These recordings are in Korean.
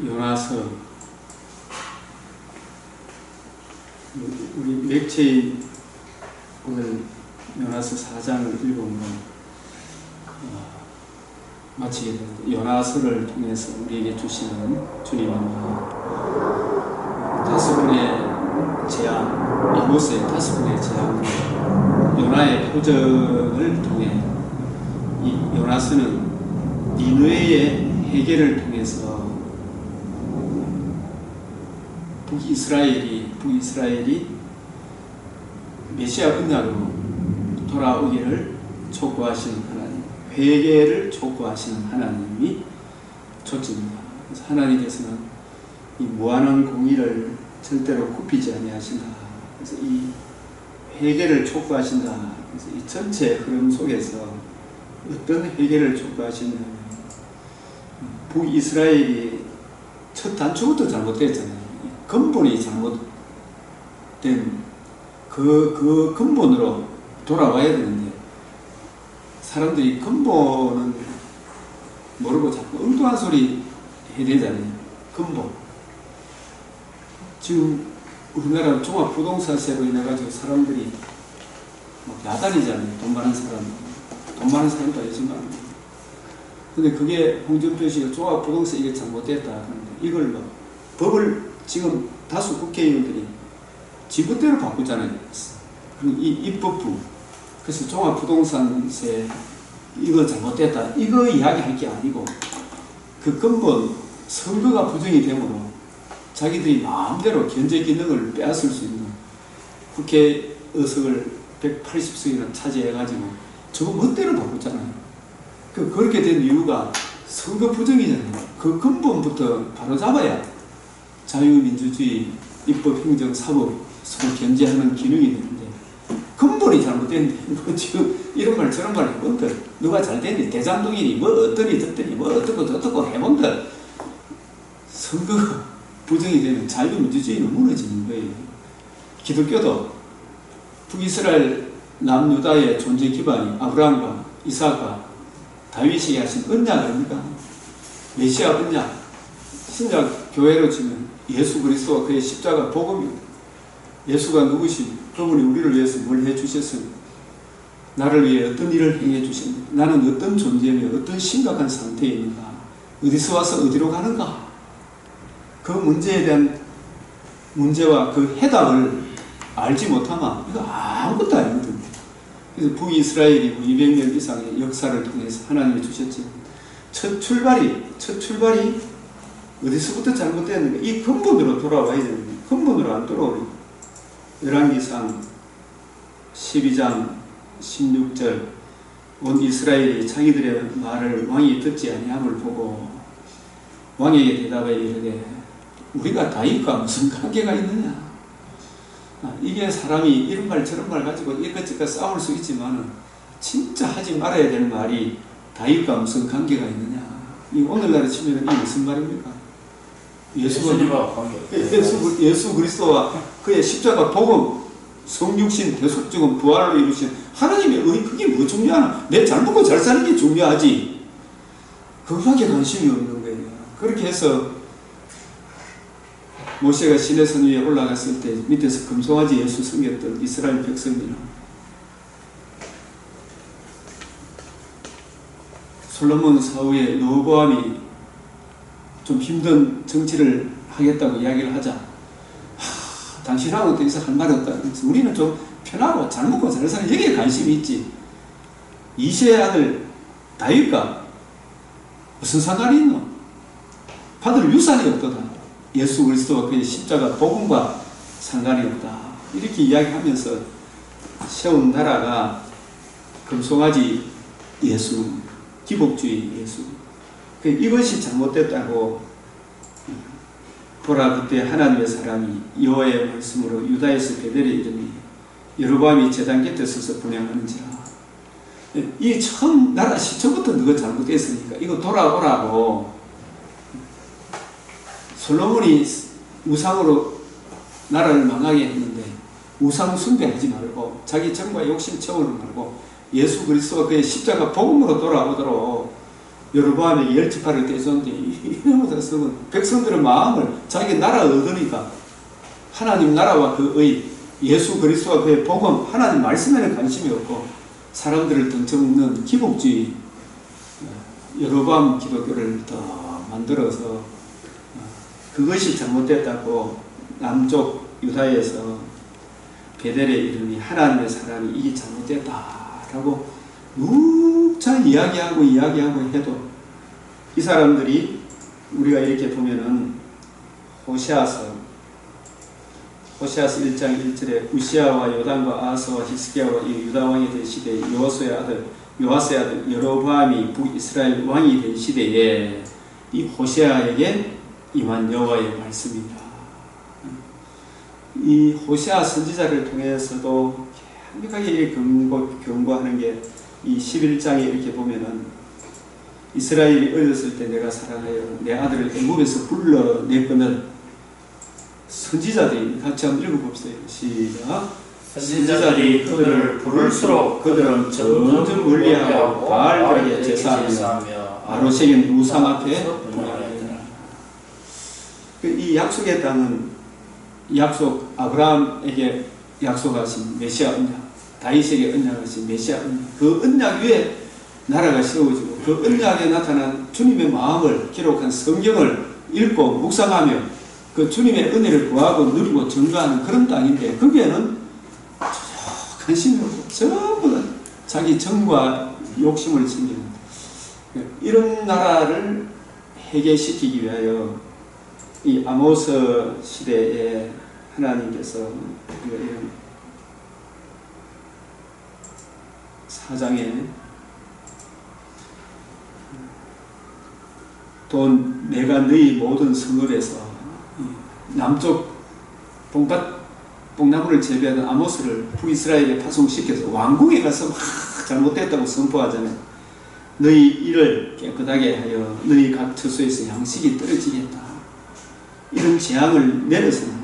요나서, 우리 맥체인 오늘 요나서 4장을 읽으면 마치게 됩니다. 요나서를 통해서 우리에게 주시는 주님은 5분의 재앙, 아모스의 5분의 재앙, 요나의 표적을 통해 이 요나서는 니느웨의 해결을 통해서 북이스라엘이 메시아 언약으로 돌아오기를 촉구하시는 하나님, 회개를 촉구하시는 하나님이 초점입니다. 그래서 하나님께서는 이 무한한 공의를 절대로 굽히지 아니하신다. 그래서 이 회개를 촉구하신다. 그래서 이 전체 흐름 속에서 어떤 회개를 촉구하시냐면, 북이스라엘이 첫 단추부터 잘못됐잖아요. 근본이 잘못된 그 근본으로 돌아와야 되는데, 사람들이 근본은 모르고 자꾸 엉뚱한 소리 해대잖아요. 근본. 지금 우리나라 종합부동산세로 인해가지고 사람들이 막 야단이잖아요. 돈 많은 사람도 요즘 많은데. 근데 그게 홍준표 씨가 종합부동산 이게 잘못됐다 하는데, 이걸 막 법을 지금 다수 국회의원들이 지멋대로 바꾸잖아요. 이 입법부. 그래서 종합부동산세 이거 잘못됐다, 이거 이야기할 게 아니고, 그 근본 선거가 부정이 되므로 자기들이 마음대로 견제 기능을 빼앗을 수 있는 국회 의석을 180석이나 차지해가지고 저거 멋대로 바꿨잖아요. 그렇게 된 이유가 선거 부정이잖아요. 그 근본부터 바로 잡아야 자유민주주의, 입법, 행정, 사법 서로 견제하는 기능이 되는데, 근본이 잘못됐는데 지금 이런 말 저런 말 해본들, 누가 잘 됐니, 대장동이니, 뭐 어떠니 저떠니, 뭐 어떻고 저떻고 해본들, 선거가 부정이 되면 자유민주주의는 무너지는 거예요. 기독교도 북이스라엘 남유다의 존재 기반이 아브라함과 이삭과 다윗이 하신 언약 아닙니까? 메시아 언약. 신약 교회로 치면 예수 그리스도와 그의 십자가 복음입니다. 예수가 누구시니? 그분이 우리를 위해서 뭘 해주셨습니까? 나를 위해 어떤 일을 행해 주셨는가? 나는 어떤 존재며 어떤 심각한 상태에 있는가? 어디서 와서 어디로 가는가? 그 문제에 대한 문제와 그 해답을 알지 못하면 이거 아무것도 아니거든요. 그래서 북이스라엘이 200년 이상의 역사를 통해서 하나님이 주셨지. 첫 출발이 어디서부터 잘못됐는가? 이 근본으로 돌아와야 되는데, 근본으로 안 돌아오니까. 열왕기상 12장 16절, 온 이스라엘이 자기들의 말을 왕이 듣지 아니함을 보고 왕에게 대답하여 이르되, 우리가 다윗과 무슨 관계가 있느냐? 이게 사람이 이런 말 저런 말 가지고 이것저것 싸울 수 있지만, 진짜 하지 말아야 될 말이 다윗과 무슨 관계가 있느냐? 이 오늘날에 치면 이게 무슨 말입니까? 예수 그리스도와 그의 십자가 복음, 성육신, 대속증은 부활로 이루신 하나님의 의, 그게 뭐 중요하나? 내 잘 먹고 잘 사는 게 중요하지. 그거밖에 관심이 없는 거예요. 그렇게 해서 모세가 시내산 위에 올라갔을 때 밑에서 금송아지 예수 섬겼던 이스라엘 백성이나, 솔로몬 사후에 르호보암이 좀 힘든 정치를 하겠다고 이야기를 하자, 당신하고 더 이상 할 말이 없다. 그래서 우리는 좀 편하고 잘 먹고 잘 사는, 여기에 관심이 있지. 이새의 아들 다윗과 무슨 상관이 있노? 받을 유산이 없거든. 예수 그리스도와 그의 십자가 복음과 상관이 없다. 이렇게 이야기하면서 세운 나라가 금송아지 예수, 기복주의 예수. 이것이 잘못됐다고 보라, 그때 하나님의 사람이 여호와의 말씀으로 유다에서 베델에 이르니 여로보암이 제단 곁에 서서 분향하는지라. 이 처음 나라 시초부터 너가 잘못됐으니까 이거 돌아오라고. 솔로몬이 우상으로 나라를 망하게 했는데, 우상 숭배하지 말고 자기 정과 욕심 채우는 말고 예수 그리스도와 그의 십자가 복음으로 돌아오도록 여로보암에게 10지파를 떼줬는데 이러면서 쓰고 백성들의 마음을 자기 나라 얻으니까 하나님 나라와 그의 예수 그리스도와 그의 복음 하나님 말씀에는 관심이 없고 사람들을 등쳐먹는 기복주의 여로보암 기독교를 더 만들어서 그것이 잘못됐다고 남쪽 유다에서 베델에 이르니 하나님의 사람이 이게 잘못됐다라고 묵차 이야기하고 해도 이 사람들이 우리가 이렇게 보면은 호세아서 1장 1절에 우시아와 요담과 아하스와 히스기야와 유다 왕이 된 시대에 요아스의 아들 여로보암이 북이스라엘 왕이 된 시대에 이 호세아에게 임한 여호와의 말씀입니다. 이 호세아 선지자를 통해서도 강력하게 경고하는 게 이 11장에 이렇게 보면은 이스라엘이 어렸을 때 내가 사랑하여 내 아들을 애굽에서 불러냈거늘 선지자들이 같이 한번 읽어봅시다. 시작. 선지자들이 그들을 부를수록 그들은 점점 멀리하고 바알들에게 제사하며 아로색인 우상 앞에 이 약속의 땅은 아브라함에게 약속하신 메시아 언약, 다윗에게 언약하신 메시아 언약, 그 언약 위에 나라가 세워지고 그 언약에 나타난 주님의 마음을 기록한 성경을 읽고 묵상하며 그 주님의 은혜를 구하고 누리고 증거하는 그런 땅인데 거기에는 관심이 없고 전부 다 자기 정과 욕심을 챙기는 이런 나라를 해결시키기 위하여 이 아모스 시대에 하나님께서 이런 사장에 또 내가 너희 모든 성읍에서 남쪽 뽕나무를 재배하는 아모스를 북이스라엘에 파송시켜서 왕궁에 가서 막 잘못됐다고 선포하자면 너희 일을 깨끗하게 하여 너희 각 처소에서 양식이 떨어지겠다. 이런 재앙을 내려서는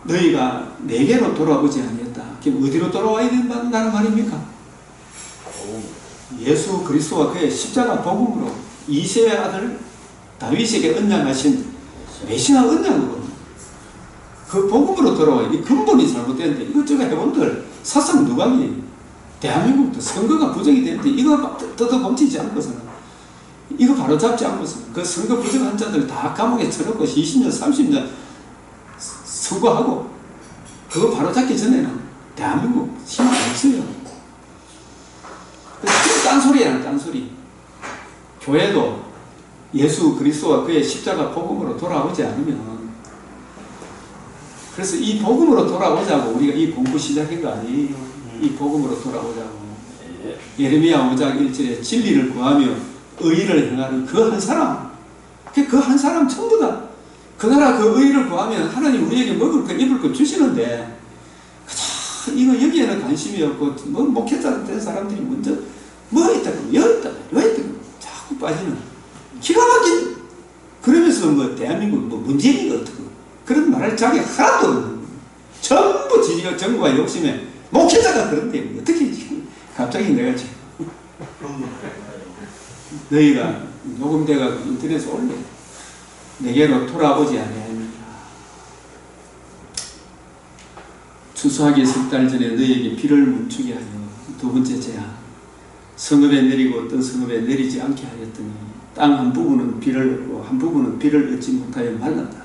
너희가 내게로 돌아오지 아니했다. 그럼 어디로 돌아와야 된다는 말입니까? 예수 그리스도와 그의 십자가 복음으로 이새의 아들 다윗에게 언약하신 메시아 언약으로 그 복음으로 돌아와야 이 근본이 잘못되는데 이것저것 해본들 사상 누각이 대한민국도 선거가 부정이 되는데 이거 뜯어범치지 않고서는 이거 바로잡지 않고서는 그 선거 부정한 자들 다 감옥에 쳐놓고 20년 30년 선거하고 그거 바로잡기 전에는 대한민국 희망 없어요. 딴소리야 딴소리. 교회도 예수 그리스도와 그의 십자가 복음으로 돌아오지 않으면 그래서 이 복음으로 돌아오자고 우리가 이 공부 시작한 거 아니에요. 이 복음으로 돌아오자고. 예레미야 5장 1절에 진리를 구하며 의의를 행하는 그 한 사람, 그 한 사람 전부 다 그 나라 그 의의를 구하면 하나님 우리에게 먹을 거 입을 거 주시는데 이거 여기에는 관심이 없고 뭐 목회자 된 사람들이 먼저 뭐 있다고 여기 있다고 왜 있다고 자꾸 빠지는 기가 막힌 그러면서 뭐 대한민국 뭐 문재인이가 어떻고 그런 말할 자기 하나도 없는 전부 지지와 정부와 욕심에 목회자가 그런데 어떻게 갑자기 내가 지금 너희가 녹음대가 인터넷에 올려 내게로 돌아오지 아니하니라. 추수하기 석 달 전에 너희에게 비를 멈추게 하여 두 번째 재앙 성읍에 내리고 어떤 성읍에 내리지 않게 하였더니 땅 한 부분은 비를 얻고 한 부분은 비를 얻지 못하여 말랐다.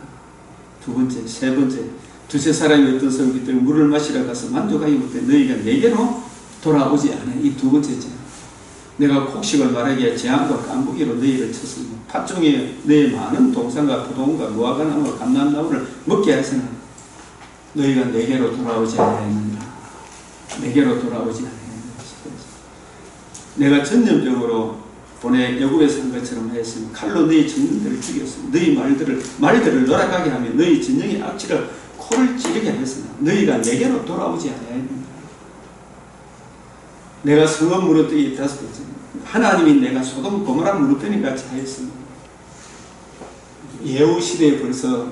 두 번째, 세 번째 두세 사람이 어떤 성읍이 있더니 물을 마시러 가서 만족하기 못해 너희가 내게로 돌아오지 않아. 이 두 번째 재앙. 내가 곡식을 말하기에 재앙과 깐부기로 너희를 쳤으니 팥종에 너희 많은 동산과 포도원과 무화과나무와 감람나무를 먹게 하시나 너희가 내게로 돌아오지 않았느니라. 내게로 돌아오지 않았느니라. 내가 전념적으로 보내 애굽에서 한 것처럼 하였으니 칼로 너희 청년들을 죽였으니 너희 말들을 놀아가게 하며 너희 진영의 악취를 코를 찌르게 하였으나 너희가 내게로 돌아오지 않았느니라. 내가 성읍 무너뜨기 다섯 번째 하나님이 내가 소돔 고모라 무너뜨린 같이 하였습니다. 예후 시대에 벌써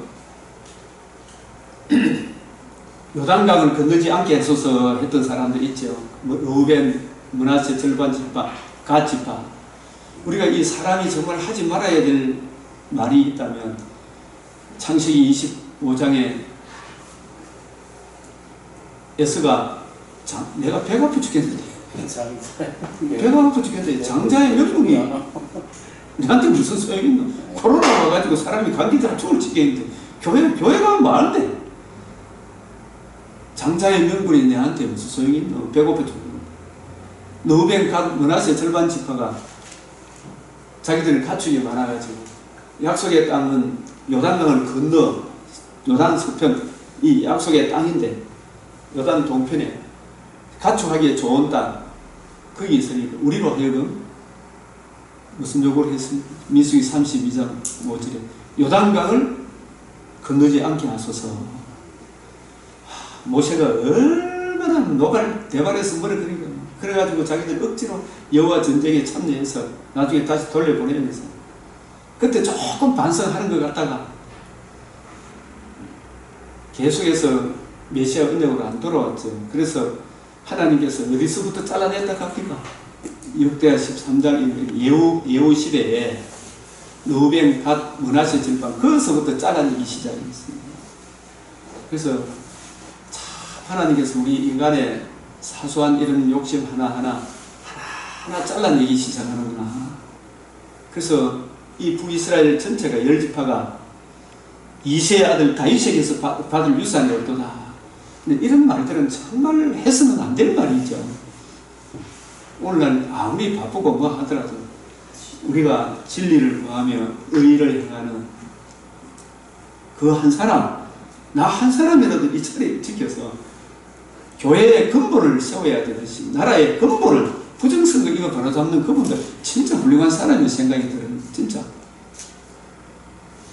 요단강을 건너지 않게 해서서 했던 사람들 있죠. 뭐 루벤, 므낫세 절반 지파, 갓 지파. 우리가 이 사람이 정말 하지 말아야 될 말이 있다면 창세기 25장에 에스가 내가 배가 아파 죽겠는데 배가 아파 죽겠는데 장자의 명분이 나한테 무슨 소용이 있노? 코로나 와가지고 사람이 감기 들어 죽을 지경인데 교회 가면 많은데 장자의 명분이 내한테 무슨 소용이 있노? 배고파 죽겠노? 너벤 갓 므낫세 절반 지파가 자기들은 가축이 많아가지고 약속의 땅은 요단강을 건너 요단 서편 이 약속의 땅인데 요단 동편에 가축하기에 좋은 땅 거기 있으니까 우리로 하여금 무슨 요구를 했습니까? 민수기 32장 5절에 요단강을 건너지 않게 하소서. 모세가 얼마나 노발 대발해서 뭐를 그러니까 그래가지고 자기들 억지로 여호와 전쟁에 참여해서 나중에 다시 돌려보내면서 그때 조금 반성하는 것 같다가 계속해서 메시아 은혜로 안 돌아왔죠. 그래서 하나님께서 어디서부터 잘라냈다 갑니까? 역대하 13장 예후 시대에 르우벤 갓 므낫세 지파 거기서부터 잘라내기 시작했습니다. 그래서 참 하나님께서 우리 인간의 사소한 이런 욕심 하나하나 잘라내기 시작하는구나. 그래서 이 북이스라엘 전체가 10지파가 이세의 아들 다윗에게서 받을 유산이 어떠다. 근데 이런 말들은 정말 해서는 안 될 말이죠. 오늘날 아무리 바쁘고 뭐 하더라도 우리가 진리를 구하며 의의를 행하는 그 한 사람, 나 한 사람이라도 이 자리에 지켜서 교회의 근본을 세워야 되듯이 나라의 근본을 부정선거 이거 바로잡는 그분들 진짜 훌륭한 사람이 생각이 들어요. 진짜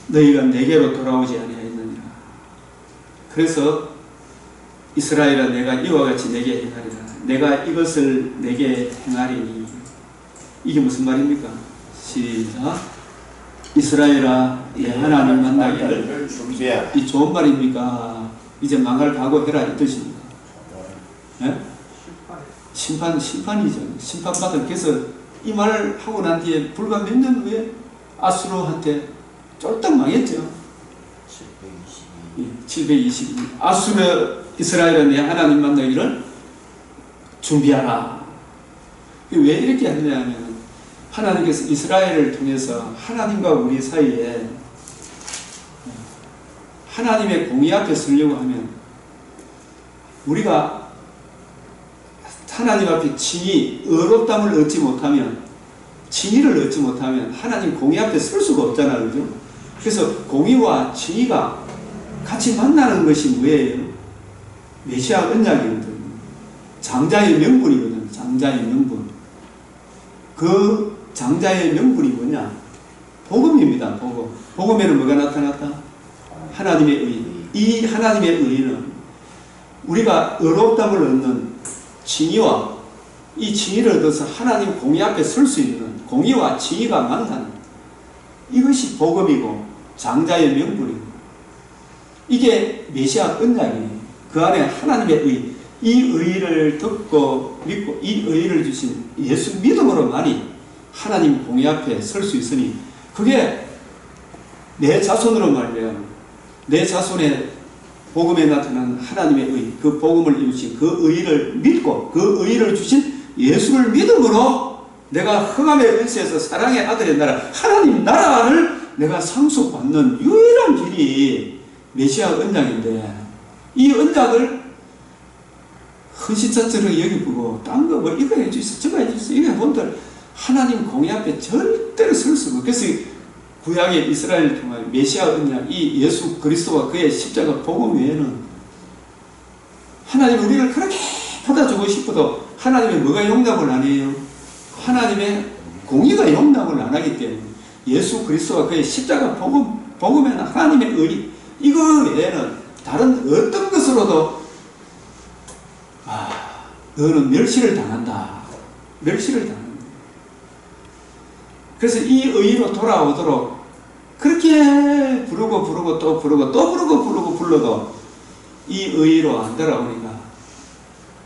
너희가 내게로 돌아오지 아니하였느니라. 그래서 이스라엘아 내가 이와 같이 내게 행하리라. 내가 이것을 내게 행하리니. 이게 무슨 말입니까? 시작. 이스라엘아 내 하나님 만나기를 준비하라. 이 좋은 말입니까? 이제 망할 각오해라 이 뜻입니까? 네? 심판이죠. 심판받은. 그래서 이 말을 하고 난 뒤에 불과 몇 년 후에 아수르한테 쫄딱 망했죠. 722. 아수르 이스라엘은 내 하나님 만나기를 준비하라. 왜 이렇게 하느냐면 하나님께서 이스라엘을 통해서 하나님과 우리 사이에 하나님의 공의 앞에 서려고 하면 우리가 하나님 앞에 칭의, 의롭담을 얻지 못하면 칭의를 얻지 못하면 하나님 공의 앞에 설 수가 없잖아요. 그죠? 그래서 공의와 칭의가 같이 만나는 것이 뭐예요? 메시아 언약이거든. 장자의 명분이거든. 장자의 명분. 그 장자의 명분이 뭐냐? 복음입니다. 복음. 복음에는 뭐가 나타났다? 하나님의 의. 이 하나님의 의는 우리가 의롭담을 얻는 칭의와 이 칭의를 얻어서 하나님 공의 앞에 설 수 있는 공의와 칭의가 만나는 이것이 복음이고 장자의 명분이고 이게 메시아 언약이에요. 그 안에 하나님의 의, 이 의를 듣고 믿고 이 의를 주신 예수 믿음으로만이 하나님 공의 앞에 설 수 있으니 그게 내 자손으로 말미암아 내 자손의 복음에 나타나는 하나님의 의, 그 복음을 이루신 그 의를 믿고 그 의를 주신 예수를 믿음으로 내가 흑암의 은세에서 사랑의 아들의 나라 하나님 나라를 내가 상속받는 유일한 길이 메시아 언약인데 이 언약을 헌신자처럼 여기보고 딴 거 뭐 이거 해주세요 저거 해주세요 이거 본들 하나님 공의 앞에 절대로 설 수가 없고 그래서 구약의 이스라엘을 통하여 메시아 언약 이 예수 그리스도와 그의 십자가 복음 외에는 하나님 우리를 그렇게 받아주고 싶어도 하나님의 뭐가 용납을 안 해요? 하나님의 공의가 용납을 안 하기 때문에 예수 그리스도와 그의 십자가 복음에는 하나님의 의 이거 외에는 다른 어떤 것으로도 너는 멸시를 당한다. 멸시를 당한다. 그래서 이 의로 돌아오도록 그렇게 부르고 또 부르고 또 부르고 불러도 이 의로 안 돌아오니까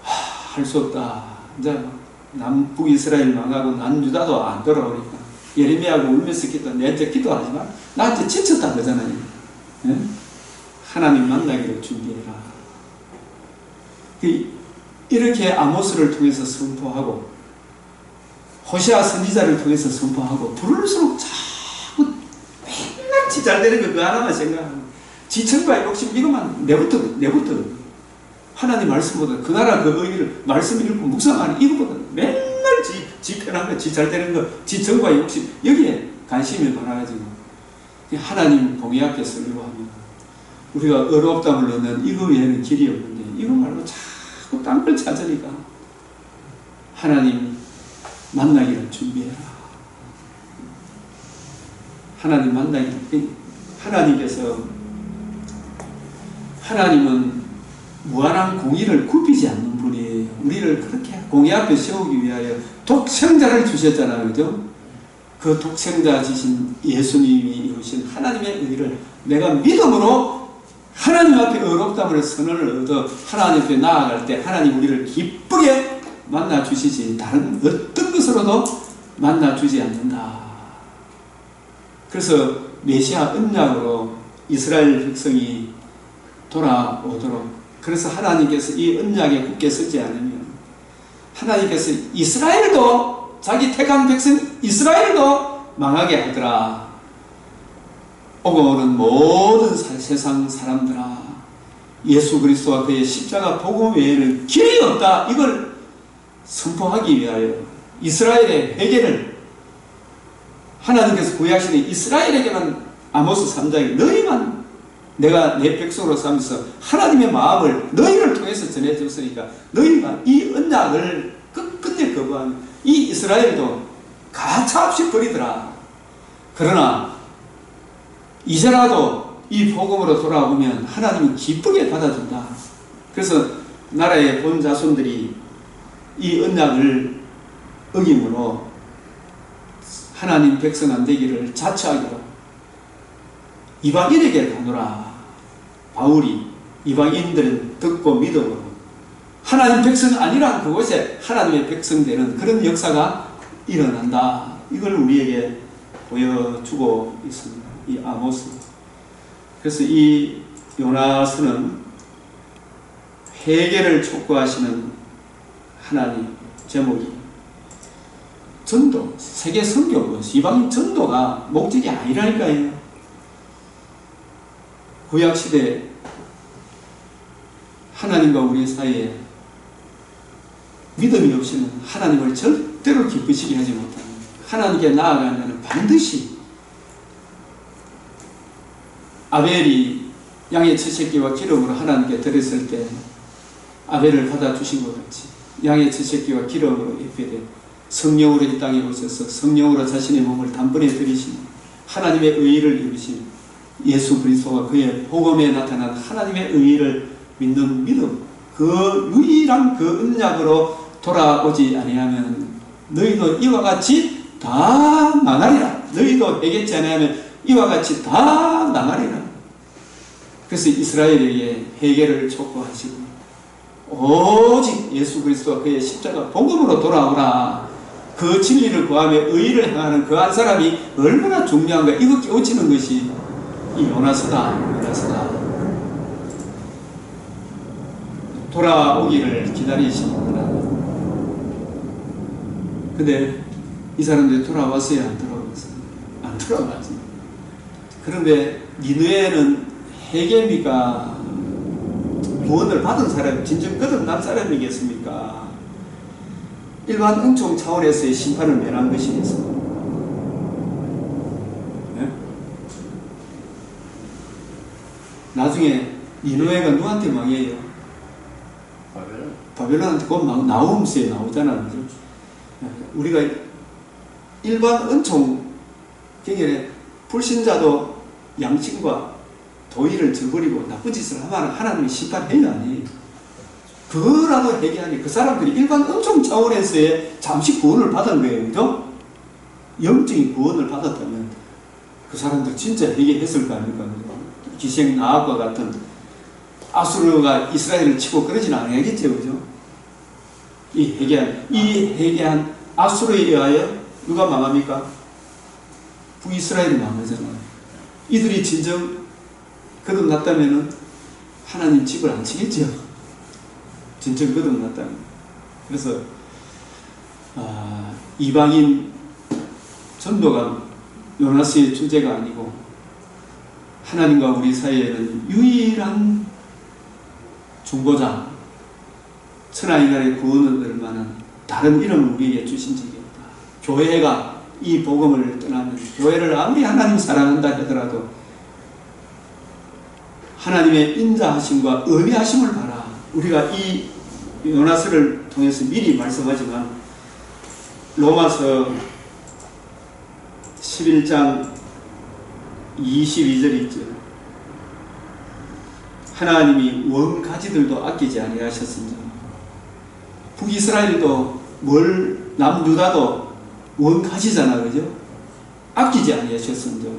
할 수 없다. 이제 남북 이스라엘 망하고 남유다도 안 돌아오니까 예레미야하고 울면서 기도, 내한테 기도하지만 나한테 지쳤다 그러잖아요. 예? 하나님 만나기를 준비해라. 이렇게 아모스를 통해서 선포하고 호시아 선지자를 통해서 선포하고 부를수록 자꾸 맨날 지 잘되는 거 그 하나만 생각하고 지천과 욕심 이것만 내부터 하나님 말씀보다 그 나라 그 의의를 말씀 읽고 묵상하는 이것보다 맨날 지 편한 거, 지 잘되는 거, 지천과 욕심 여기에 관심이 많아가지고 하나님 공의 앞에 서려고 하면 우리가 어렵다을 넣는 이거 외에는 길이 없는데 이거 말고 자꾸 딴 걸 찾으니까 하나님 만나기를 준비해라. 하나님 만나기, 하나님은 무한한 공의를 굽히지 않는 분이에요. 우리를 그렇게 공의 앞에 세우기 위하여 독생자를 주셨잖아요. 그죠? 그 독생자지신 예수님이 이루신 하나님의 의를 내가 믿음으로 하나님 앞에 어렵다을 선언을 얻어 하나님 앞에 나아갈 때 하나님 우리를 기쁘게 만나 주시지 다른 어떤 것으로도 만나 주지 않는다. 그래서 메시아 언약으로 이스라엘 백성이 돌아오도록, 그래서 하나님께서 이 언약에 굳게 서지 않으면 하나님께서 이스라엘도, 자기 택한 백성 이스라엘도 망하게 하더라. 오고 오는 모든 세상 사람들아, 예수 그리스도와 그의 십자가 복음 외에는 길이 없다. 이걸 선포하기 위하여 이스라엘의 회개를 하나님께서 구약시대 이스라엘에게만 아모스 3장에 너희만 내가 내 백성으로 삼아서 하나님의 마음을 너희를 통해서 전해줬으니까 너희가 이 언약을 끝끝내 거부하면 이 이스라엘도 가차없이 버리더라. 그러나 이제라도 이 복음으로 돌아오면 하나님은 기쁘게 받아준다. 그래서 나라의 본 자손들이 이 언약을 어김으로 하나님 백성 안 되기를 자처하기로 이방인에게 가노라. 바울이 이방인들은 듣고 믿음으로 하나님 백성 아니란 그곳에 하나님의 백성 되는 그런 역사가 일어난다. 이걸 우리에게 보여주고 있습니다. 이 아모스. 그래서 이 요나서는 회개를 촉구하시는 하나님 제목이 전도, 세계 선교, 이방인 전도가 목적이 아니라니까요. 구약시대 하나님과 우리 사이에 믿음이 없이는 하나님을 절대로 기쁘시게 하지 못합니다. 하나님께 나아가면 반드시 아벨이 양의 첫 새끼와 기름으로 하나님께 드렸을 때 아벨을 받아주신 것 같이 양의 첫 새끼와 기름으로 예배되 성령으로 이 땅에 오셔서 성령으로 자신의 몸을 단번에 드리신 하나님의 의의를 이루신 예수 그리스도와 그의 복음에 나타난 하나님의 의의를 믿는 믿음, 그 유일한 그 언약으로 돌아오지 아니하면 너희도 이와 같이 다 망하리라. 너희도 회개치 아니하면 이와 같이 다 망하리라. 그래서 이스라엘에게 회개를 촉구하시고 오직 예수 그리스도와 그의 십자가 복음으로 돌아오라. 그 진리를 구하며 의의를 행하는 그 한 사람이 얼마나 중요한가. 이거 깨우치는 것이 이 요나서다. 돌아오기를 기다리시는구나. 근데 이 사람들이 돌아왔어요? 안 돌아왔어요? 안 돌아왔지. 그런데 니느웨는 회개입니까? 구원을 받은 사람, 진정 거듭난 사람이겠습니까? 일반 은총 차원에서의 심판을 면한 것이겠어. 네? 나중에 니느웨가 누구한테 망해요? 바벨론한테 곧 나홈스에 나오잖아. 그죠? 우리가 일반 은총 경연에 불신자도 양심과 도의를 저버리고 나쁜 짓을 하면 하나님이 심판해야 하니 그거라도 회개하니 그 사람들이 일반 은총 차원에서의 잠시 구원을 받은 거예요. 그죠? 영적인 구원을 받았다면 그 사람들 진짜 회개했을 거 아닙니까? 기생 나학과 같은 아수르가 이스라엘을 치고 그러진 않겠죠. 그죠? 이 회개한 아수르에 의하여 누가 망합니까? 북이스라엘이 망하잖아요. 이들이 진정 거듭났다면 하나님 집을 안 치겠죠. 진정 거듭났다면. 그래서 이방인 전도가 요나스의 주제가 아니고 하나님과 우리 사이에는 유일한 중보자, 천하인간의 구원을 얻을 만한 다른 이름을 우리에게 주신 적이 없다. 교회가 이 복음을 떠나면, 교회를 아무리 하나님 사랑한다 하더라도 하나님의 인자하심과 의미하심을 봐라. 우리가 이 요나스를 통해서 미리 말씀하지만 로마서 11장 22절 있죠. 하나님이 원가지들도 아끼지 아니하셨으며 북이스라엘도 남유다도 원가지잖아, 그죠? 아끼지 아니하셨으며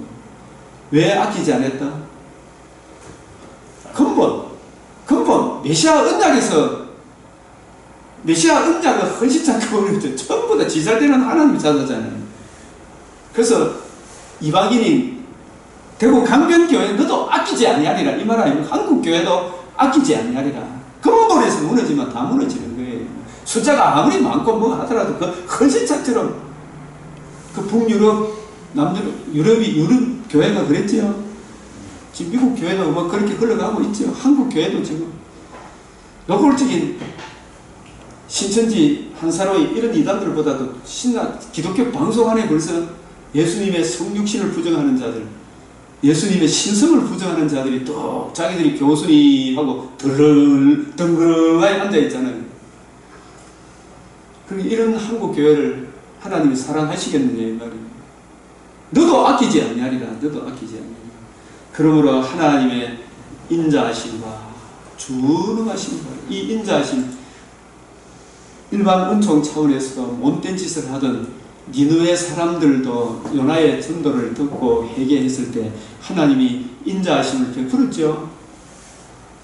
왜 아끼지 않았다? 근본 메시아 언약에서 메시아 언약을 헌신창고 그랬죠. 전부 다 지살되는 하나님이 찾았잖아요. 그래서 이방인이 대구 강변교회 너도 아끼지 아니하리라 이 말 아니고 한국교회도 아끼지 아니하리라. 근본에서 무너지면 다 무너지는 거예요. 숫자가 아무리 많고 뭐 하더라도 그 헌신창처럼 그 북유럽 유럽 교회가 그랬죠. 지금 미국 교회가 뭐 그렇게 흘러가고 있죠. 한국 교회도 지금 노골적인 신천지 한사로이 이런 이단들보다도 기독교 방송 안에 벌써 예수님의 성육신을 부정하는 자들, 예수님의 신성을 부정하는 자들이 또 자기들이 교수니 하고 덩그러니 앉아있잖아요. 그럼 이런 한국 교회를 하나님이 사랑하시겠느냐 이 말이에요. 너도 아끼지 아니하리라. 너도 아끼지 아니하리라. 그러므로 하나님의 인자하심과 준엄하심과 이 인자하심, 일반 은총 차원에서도 못된 짓을 하던 니느웨 사람들도 요나의 전도를 듣고 회개했을 때 하나님이 인자하심을 베풀었죠.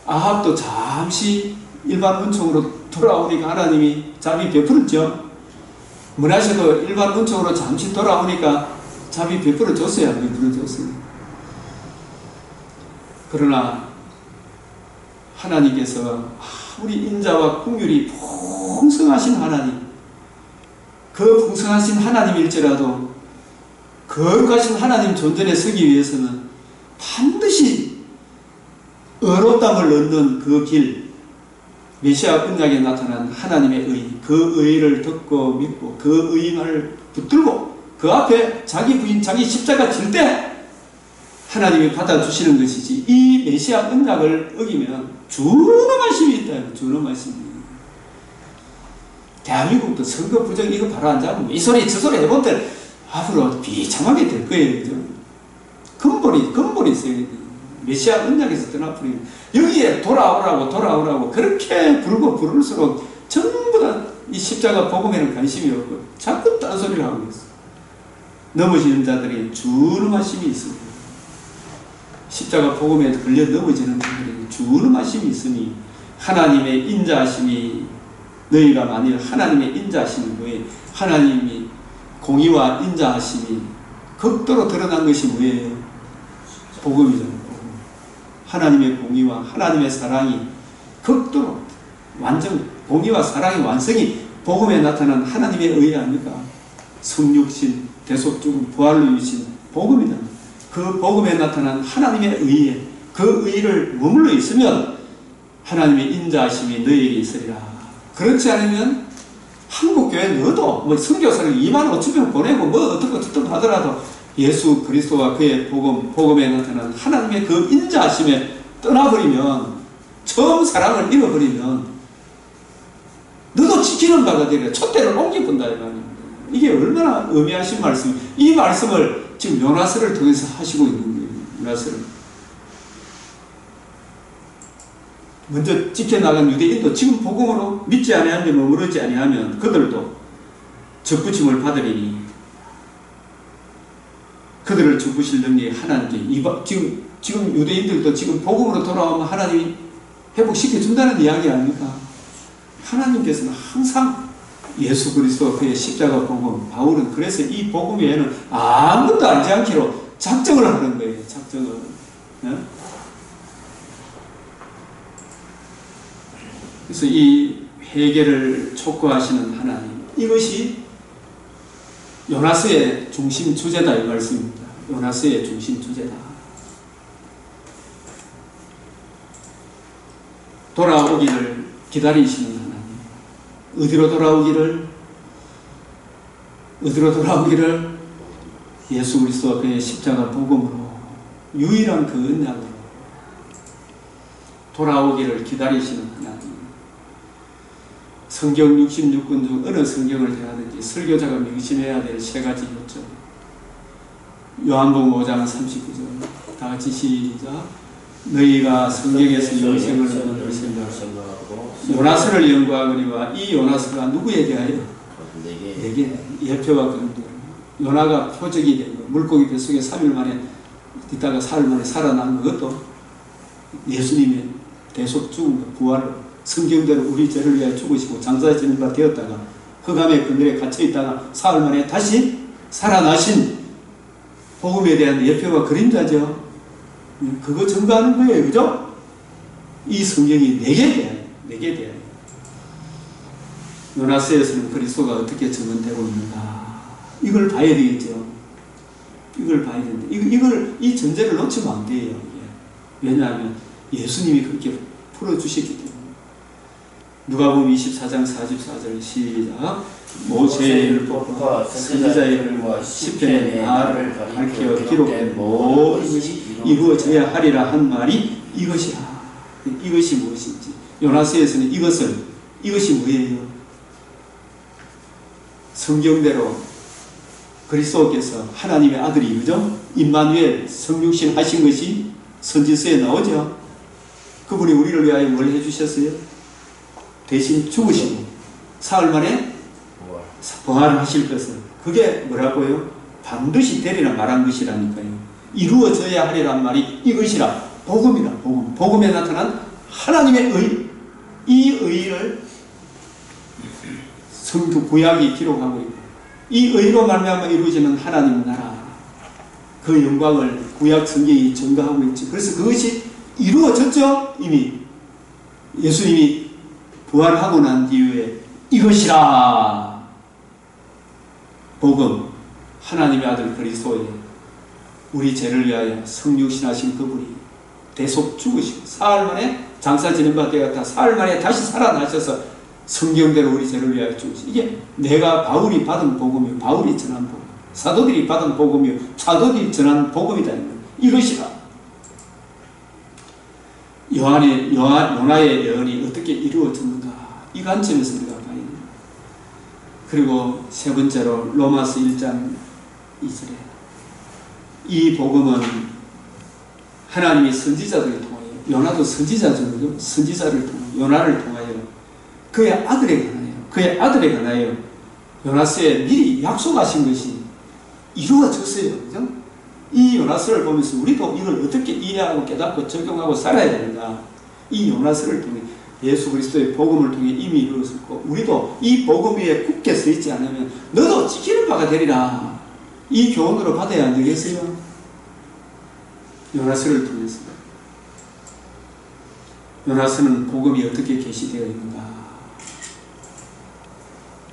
아합도 잠시 일반 은총으로 돌아오니까 하나님이 자비 베풀었죠. 므낫세도 일반 은총으로 잠시 돌아오니까 자비 베풀어줬어요. 안 베풀어줬어요. 그러나 하나님께서 우리 인자와 긍휼이 풍성하신 하나님, 그 풍성하신 하나님일지라도 거룩하신 하나님 존전에 서기 위해서는 반드시 의롭다함을 얻는 그 길, 메시아 언약에 나타난 하나님의 의, 그 의를 듣고 믿고 그 의만을 붙들고 그 앞에 자기 부인, 자기 십자가 질 때 하나님이 받아주시는 것이지, 이 메시아 언약을 어기면 준엄하심이 있다. 준엄하심이. 대한민국도 선거 부정 이거 바로 안 잡으면 이 소리 저 소리 해본들 앞으로 비참하게 될 거예요. 그죠? 근본이 있어야 돼. 메시아 언약에서 떠나버리면 여기에 돌아오라고 그렇게 부를수록 전부 다 이 십자가 복음에는 관심이 없고 자꾸 딴소리를 하고 있어. 넘어지는 자들이 준엄하심이 있습니다. 십자가 복음에 걸려 넘어지는 자들이 준엄하심이 있으니 하나님의 인자하심이 너희가 만일 하나님의 인자하심이 뭐예요? 하나님이 공의와 인자하심이 극도로 드러난 것이 뭐예요? 복음이잖아요. 하나님의 공의와 하나님의 사랑이 극도로 완전 공의와 사랑의 완성이 복음에 나타난 하나님의 의 아닙니까? 성육신, 대속죽음, 부활로 이루신 복음이다. 그 복음에 나타난 하나님의 의에 그 의를 머물러 있으면 하나님의 인자하심이 너희에게 있으리라. 그렇지 않으면 한국교회 너도 뭐 선교사를 25,000명 보내고 뭐 어떻게 하더라도 예수 그리스도와 그의 복음에 나타난 하나님의 그 인자하심에 떠나버리면, 처음 사랑을 잃어버리면 너도 지키는 바가 되리라. 촛대를 옮겨본다 이 말입니다. 이게 얼마나 의미하신 말씀, 이 말씀을 지금 요나스를 통해서 하시고 있는 거예요. 요나스를 먼저 지켜나간 유대인도 지금 복음으로 믿지 아니하며 머무르지 아니하면 그들도 적부심을 받으리니 그들을 적부실 능력이 하나님께, 지금 유대인들도 지금 복음으로 돌아오면 하나님이 회복시켜준다는 이야기 아닙니까? 하나님께서는 항상 예수 그리스도 그의 십자가 복음. 바울은 그래서 이 복음 외에는 아무것도 알지 않기로 작정을 하는 거예요. 작정을. 그래서 이 회개를 촉구하시는 하나님, 이것이 요나서의 중심 주제다 이 말씀입니다. 요나서의 중심 주제다. 돌아오기를 기다리시는 하나님. 어디로 돌아오기를? 예수 그리스도와 그의 십자가 복음으로, 유일한 그 언약으로 돌아오기를 기다리시는 하나님. 성경 66권 중 어느 성경을 대하든지 설교자가 명심해야 될 세 가지 요점. 요한복음 5장 39절 다 같이 시작. 너희가 성경에서 영생을 얻을 생각하고 요나서를 연구하거니와 이 요나서가 누구에 대하여? 내게 예표와 근거로. 요나가 표적이 된 거, 물고기 뱃속에 3일 만에 있다가 사흘 만에 살아난 것도 예수님의 대속 죽은 것, 부활을 성경대로 우리 죄를 위하여 죽으시고 장사에 지는 바 되었다가 흑암의 그늘에 갇혀있다가 사흘 만에 다시 살아나신 복음에 대한 예표와 그림자죠. 그거 증거하는 거예요. 그죠? 이 성경이 내게 대하여. 요나서에서는 그리스도가 어떻게 증언되고 있는가, 이걸 봐야 되겠죠. 이걸 봐야 되는데 이 전제를 놓치면 안 돼요. 왜냐하면 예수님이 그렇게 풀어주셨기 때문에. 누가복음 24장 44절 시작. 모세의 율법과 선지자의 글과 시편의 나를 가리켜 기록된 모든 것이 이루어져야 하리라 한 말이 이것이라. 이것이 무엇인지. 요나서에서는 이것이 뭐예요? 성경대로 그리스도께서 하나님의 아들이, 그죠? 임마누엘 성육신 하신 것이 선지서에 나오죠. 그분이 우리를 위하여 뭘 해주셨어요? 대신 죽으시고 사흘 만에 부활하실 것을, 그게 뭐라고요? 반드시 되리라 말한 것이라니까요. 이루어져야 하리란 말이 이것이라. 복음이라. 복음에 나타난 하나님의 의, 이 의를 성경 구약이 기록하고 있고, 이 의로 말미암아 이루어지는 하나님 나라, 그 영광을 구약 성경이 증거하고 있죠. 그래서 그것이 이루어졌죠. 이미 예수님이 부활하고 난 뒤에 이것이라. 복음, 하나님의 아들 그리스도의 우리 죄를 위하여 성육신하신 그분이 대속 죽으시고 사흘 만에 장사 지는 바 되었다. 사흘 만에 다시 살아나셔서 성경대로 우리 죄를 위하여 죽으시고, 이게 내가 바울이 받은 복음이요, 바울이 전한 복음, 사도들이 받은 복음이요, 사도들이 전한 복음이다. 이것이라. 요나의 예언이 어떻게 이루어졌는가, 이 관점에서 우리가 봐야 됩니다. 그리고 세 번째로 로마서 1장 2절에 이 복음은 하나님이 선지자들을 통하여, 요나도 선지자죠, 선지자를 통하여, 요나를 통하여 그의 아들에 관하여 요나서에 미리 약속하신 것이 이루어졌어요. 그죠? 이 요나서를 보면서 우리도 이걸 어떻게 이해하고 깨닫고 적용하고 살아야 되는가. 이 요나서를 통해 예수 그리스도의 복음을 통해 이미 이루어졌고, 우리도 이 복음 위에 굳게 서 있지 않으면 너도 지키는 바가 되리라. 이 교훈으로 받아야 안 되겠어요? 요나서를 통해서. 요나서는 복음이 어떻게 계시되어 있는가.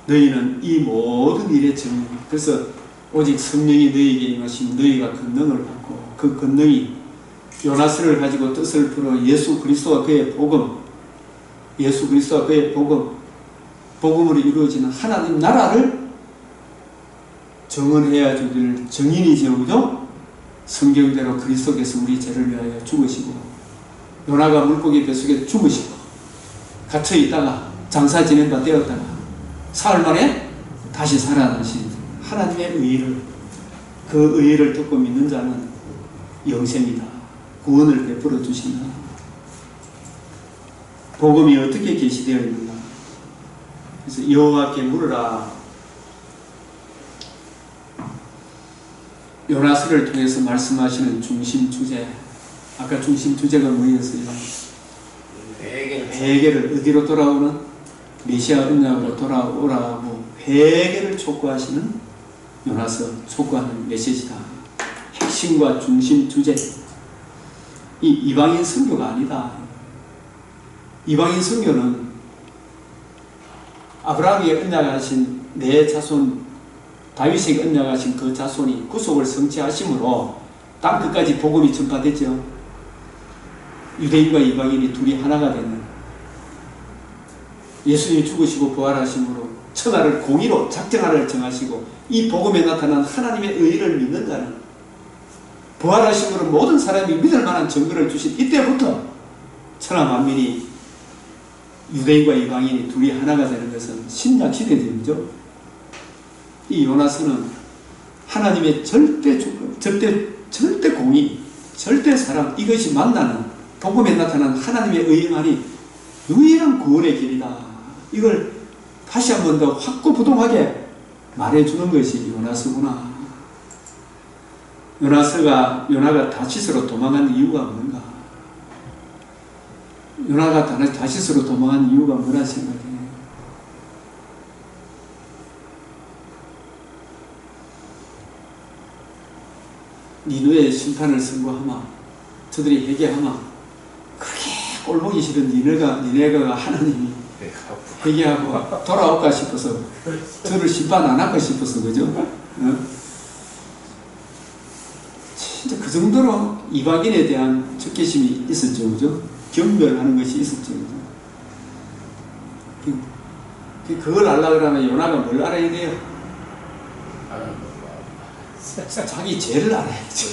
너희는 이 모든 일의 증인, 그래서 오직 성령이 너희에게 임하시면 너희가 권능을 받고, 그 권능이 요나서를 가지고 뜻을 풀어 예수 그리스도와 그의 복음, 예수 그리스도와 그의 복음으로 이루어지는 하나님 나라를 증언해야 주길 증인이죠. 그죠? 성경대로 그리스도께서 우리 죄를 위하여 죽으시고, 요나가 물고기 뱃속에 죽으시고 갇혀 있다가 장사 지낸 바 되었다가 사흘 만에 다시 살아나신 하나님의 의를, 그 의를 듣고 믿는 자는 영생이다. 구원을 베풀어 주신다. 복음이 어떻게 계시되어 있는가. 그래서 여호와께 물으라. 요나서를 통해서 말씀하시는 중심 주제, 아까 중심 주제가 뭐였어요? 회개를 어디로 돌아오는? 메시아 언약으로 돌아오라고 회개를 촉구하시는 요나서 촉구하는 메시지다. 핵심과 중심 주제. 이 이방인 선교가 아니다. 이방인 선교는 아브라함에게 언약하신 내 자손, 다윗에게 언약하신 그 자손이 구속을 성취하심으로 땅 끝까지 복음이 전파됐죠. 유대인과 이방인이 둘이 하나가 되는, 예수님이 죽으시고 부활하심으로 천하를 공의로 작정하를 정하시고 이 복음에 나타난 하나님의 의를 믿는 자는 부활하심으로 모든 사람이 믿을 만한 증거를 주신 이때부터 천하 만민이, 유대인과 이방인이 둘이 하나가 되는 것은 신약 시대들이죠. 이 요나서는 하나님의 절대 주권, 절대 공의, 절대 사랑, 이것이 만나는 복음에 나타난 하나님의 의만이 유일한 구원의 길이다. 이걸 다시 한 번 더 확고부동하게 말해주는 것이 요나서구나. 요나가 다시스로 도망한 이유가 뭔가? 요나가 다시스로 도망한 이유가 뭐라 생각해? 니느웨의 심판을 선고하마, 저들이 회개하마, 그렇게 꼴보기 싫은 니네가가 하나님이 회개하고 돌아올까 싶어서, 저를 심판 안 할까 싶어서, 그죠? 진짜 그 정도로 이방인에 대한 적개심이 있었죠, 그죠? 경멸하는 것이 있었죠, 그죠? 그걸 알려고 그러면 요나가 뭘 알아야 돼요? 자기 죄를 알아야죠.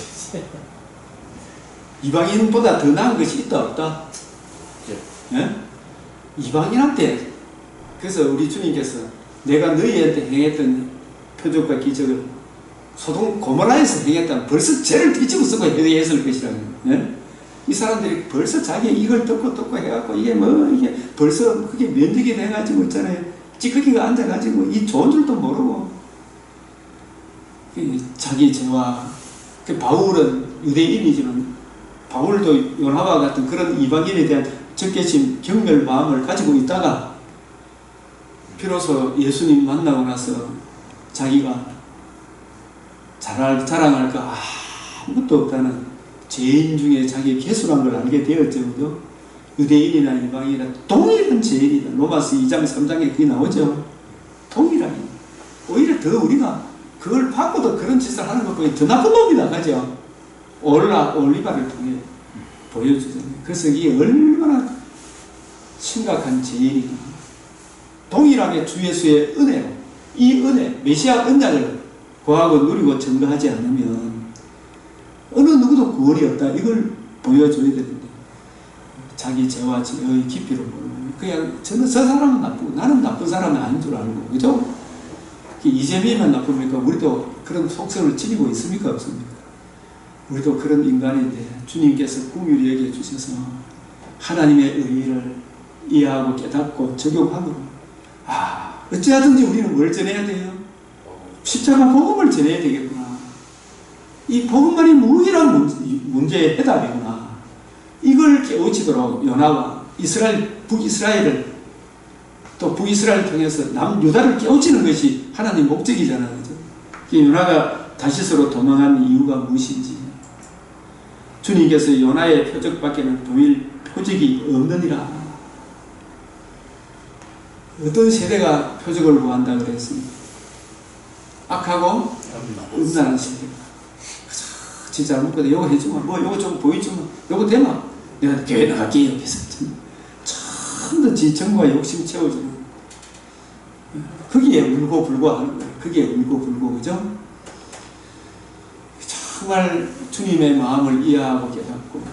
이방인보다 더 나은 것이 있다 없다? 예? 이방인한테, 그래서 우리 주님께서 내가 너희한테 행했던 표적과 기적을 소돔 고모라에서 행했다면 벌써 죄를 뒤집어 쓰고 회개했을 것이라고. 예? 이 사람들이 벌써 자기 이걸 듣고 해갖고 이게 벌써 그게 면역이 돼가지고 있잖아요. 찌꺼기가 앉아가지고 이 좋은 줄도 모르고 자기 죄와, 바울은 유대인이지만 바울도 요나와 같은 그런 이방인에 대한 적개심, 경멸 마음을 가지고 있다가 비로소 예수님 만나고 나서 자기가 자랑할 거 아무것도 없다는 죄인 중에 자기 개수란 걸 알게 되었죠. 그죠? 유대인이나 이방인이나 동일한 죄인이다. 로마서 2장 3장에 그게 나오죠. 동일하게. 오히려 더 우리가 그걸 받고도 그런 짓을 하는 것보다 더 나쁜 놈이 나가죠. 올리바를 통해 보여주잖아요. 그래서 이게 얼마나 심각한 죄인이다. 동일하게 주 예수의 은혜로 이 은혜, 메시아 언약을 구하고 누리고 증거하지 않으면 어느 누구도 구원이 없다. 이걸 보여줘야 되는데 자기 죄와 죄의 깊이를 모르고 그냥 저 사람은 나쁘고 나는 나쁜 사람은 아닌 줄 알고, 그죠? 이재명만 나쁩니까? 우리도 그런 속성을 지니고 있습니까? 없습니까? 우리도 그런 인간인데 주님께서 긍휼히 여겨 주셔서 하나님의 의의를 이해하고 깨닫고 적용하고, 어찌하든지 우리는 뭘 전해야 돼요? 십자가 복음을 전해야 되겠구나. 이 복음만이 무일한 문제의 해답이구나. 이걸 깨우치도록 요나와 북이스라엘을 또 북이스라엘을 통해서 남유다를 깨우치는 것이 하나님 목적이잖아요. 그죠? 요나가 다시스로 도망한 이유가 무엇인지, 주님께서 요나의 표적밖에는 보일 표적이 없느니라. 어떤 세대가 표적을 구한다 그랬습니까? 악하고 음란한 세대가. 진짜 잘못거든. 요거 해주면 요거 좀 보여주면 요거 되면 내가 교회 나갈게요. 전부 지청과 욕심 채워주는, 거기에 울고 불고 하는 거예요. 거기에 울고 불고, 그죠? 정말 주님의 마음을 이해하고 깨닫고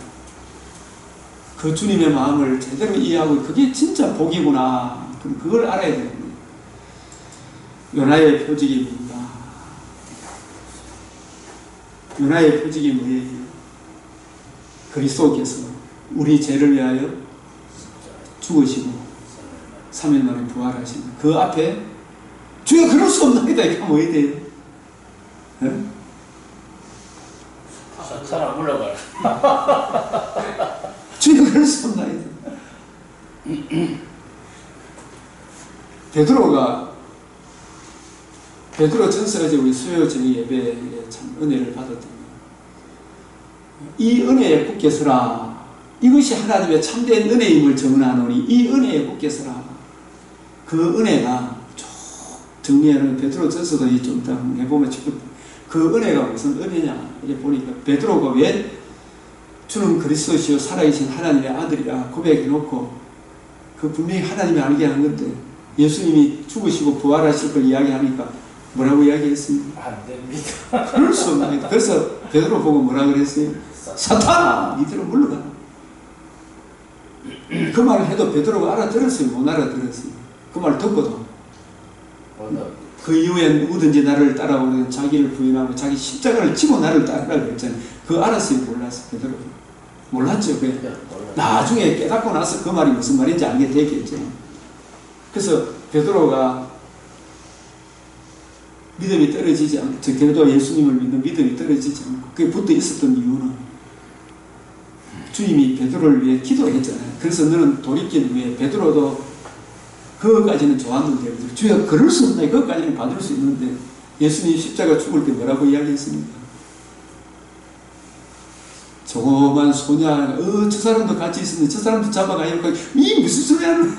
그 주님의 마음을 제대로 이해하고 그게 진짜 복이구나. 그걸 알아야 되는 거예요. 요나의 표적이 뭔가? 요나의 표적이 뭐예요? 그리스도께서 우리 죄를 위하여 죽으시고 3일 만에 부활하시는 그 앞에 주여 그럴 수 없나이다. 이거 뭐야 돼요? 네? 사람 물러가라. 주여 그럴 수 없나이다. 베드로가 베드로 전서 어제 우리 수요 저녁 예배에 참 은혜를 받았던 이 은혜에 굳게 서라. 이것이 하나님의 참된 은혜임을 증언하노니 이 은혜에 굳게 서라. 그 은혜가 쭉 정리하는 베드로 전서도 좀 이따 해보면 그 은혜가 무슨 은혜냐 이렇게 보니까 베드로가 왜 주는 그리스도시요 살아계신 하나님의 아들이라 고백해놓고 그 분명히 하나님이 알게 한 건데 예수님이 죽으시고 부활하실 걸 이야기하니까 뭐라고 이야기했습니까? 안 됩니다. 그럴 수 없는 거예요. 그래서 베드로 보고 뭐라 그랬어요? 사탄아 니들은 물러가라. 그 말을 해도 베드로가 알아들었어요? 못 알아들었어요? 그 말 듣고도 그 이후에 누구든지 나를 따라오는 자기를 부인하고 자기 십자가를 지고 나를 따르라고 했잖아요. 그거 알았어요? 몰랐어요? 베드로 몰랐죠. 나중에 깨닫고 나서 그 말이 무슨 말인지 알게 되겠죠. 그래서 베드로가 믿음이 떨어지지 않고 그래도 예수님을 믿는 믿음이 떨어지지 않고 그게 붙어 있었던 이유는 주님이 베드로를 위해 기도했잖아요. 그래서 너는 돌이킨 후에 베드로도 그것까지는 좋았는데 주여 그럴 수 없나 그것까지는 받을 수 있는데 예수님 십자가 죽을 때 뭐라고 이야기했습니까? 조그만 소냐 저 사람도 같이 있었는데 저 사람도 잡아가 이렇게 이 무슨 소리 하는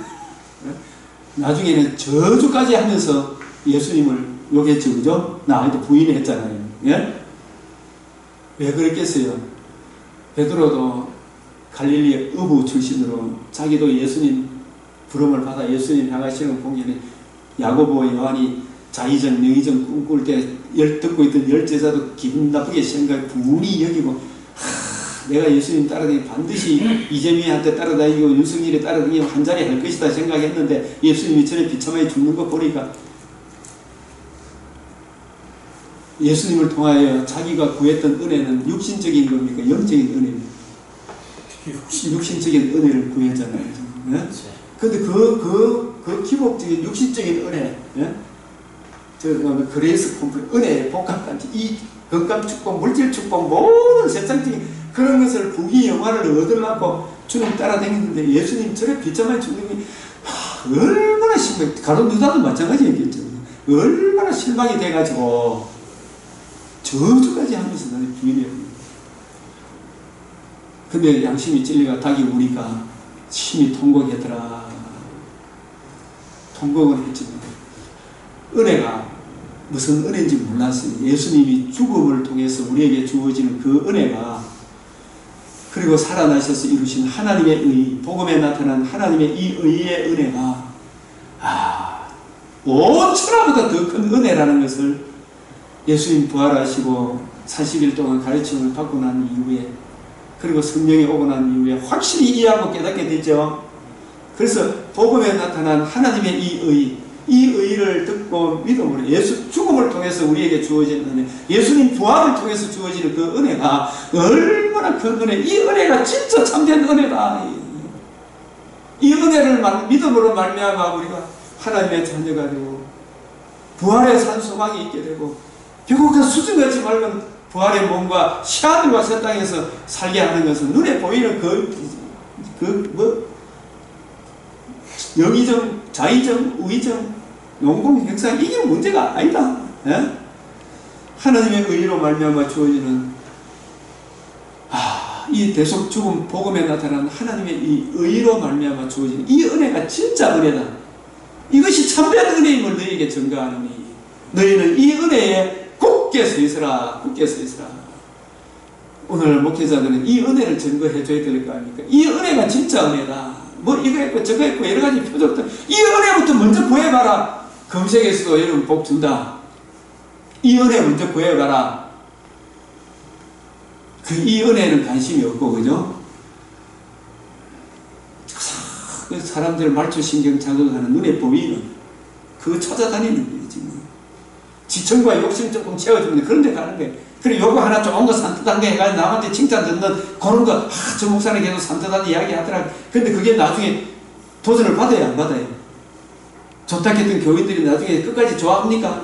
나중에는 저주까지 하면서 예수님을 욕했죠. 그죠? 나 아직도 부인했잖아요. 예? 왜 그랬겠어요? 베드로도 갈릴리 어부 출신으로 자기도 예수님 부름을 받아 예수님 향하시는 걸 보기에는 야고보 요한이 자의정 명의정 꿈꿀 때 듣고 있던 열 제자도 기분 나쁘게 생각 분이 여기고 내가 예수님 따라다니면 반드시 이재명한테 따라다니고 윤석열이 따라다니고 한 자리 할 것이다 생각했는데 예수님이 전에 비참하게 죽는 거 보니까 예수님을 통하여 자기가 구했던 은혜는 육신적인 겁니까? 영적인 은혜입니까? 육신적인 은혜를 구했잖아요. 네? 근데 그 기복적인 육신적인 은혜, 예? 그레이스 콤플렉스, 은혜의 복합단지, 이 건강 축복, 물질 축복, 모든 세상적인 그런 것을 부귀 영화를 얻으려고 주님 따라다니는데 예수님 저래 비참한 주님이 얼마나 실망, 가론 유다도 마찬가지였겠죠. 얼마나 실망이 돼가지고 저주까지 하면서 나는 부인해요. 근데 양심이 찔리가 닭이 우니까 심히 통곡했더라. 통곡을 했지만 은혜가 무슨 은혜인지 몰랐어요. 예수님이 죽음을 통해서 우리에게 주어지는 그 은혜가 그리고 살아나셔서 이루신 하나님의 의, 복음에 나타난 하나님의 이 의의 은혜가 온 천하보다 더 큰 은혜라는 것을 예수님 부활하시고 40일 동안 가르침을 받고 난 이후에 그리고 성령이 오고 난 이후에 확실히 이해하고 깨닫게 되죠. 그래서 복음에 나타난 하나님의 이 의를 듣고 믿음으로 예수 죽음을 통해서 우리에게 주어진 은혜, 예수님 부활을 통해서 주어지는 그 은혜가 얼마나 큰 은혜, 이 은혜가 진짜 참된 은혜다. 이 은혜를 믿음으로 말미암아 우리가 하나님의 자녀가 되고 부활의 산 소망이 있게 되고 결국 그 수준같이 맑은 부활의 몸과 시아들과 새 땅에서 살게 하는 것은 눈에 보이는 영의정, 자의정, 우의정, 용공, 형상 이게 문제가 아니다. 예? 하나님의 의로 말미암아 주어지는 이 대속 죽음 복음에 나타난 하나님의 이 의로 말미암아 주어지는 이 은혜가 진짜 은혜다. 이것이 참된 은혜임을 너희에게 증거하노니 너희는 이 은혜에 굳게 서 있으라. 굳게 서 있으라. 오늘 목회자들은 이 은혜를 증거해 줘야 될 거 아닙니까? 이 은혜가 진짜 은혜다. 뭐 이거 했고 저거 했고 여러 가지 표적들 이 은혜부터 먼저 구해봐라. 검색에서도 여러분 복 준다. 이 은혜 먼저 구해봐라. 이 은혜는 관심이 없고 그죠? 사람들 말초신경 자극하는 눈에 보이는 그거 찾아다니는 거예요 지금. 지청과 욕심 조금 채워주면 그런 데 가는 거예요. 그리고 요거 하나 좋은 거 산뜻한 거 해가지고 남한테 칭찬 듣는 그런 거 저 목사님 계속 산뜻한 이야기 하더라고요. 근데 그게 나중에 도전을 받아야 안 받아요? 좋다 했던 교인들이 나중에 끝까지 좋아합니까?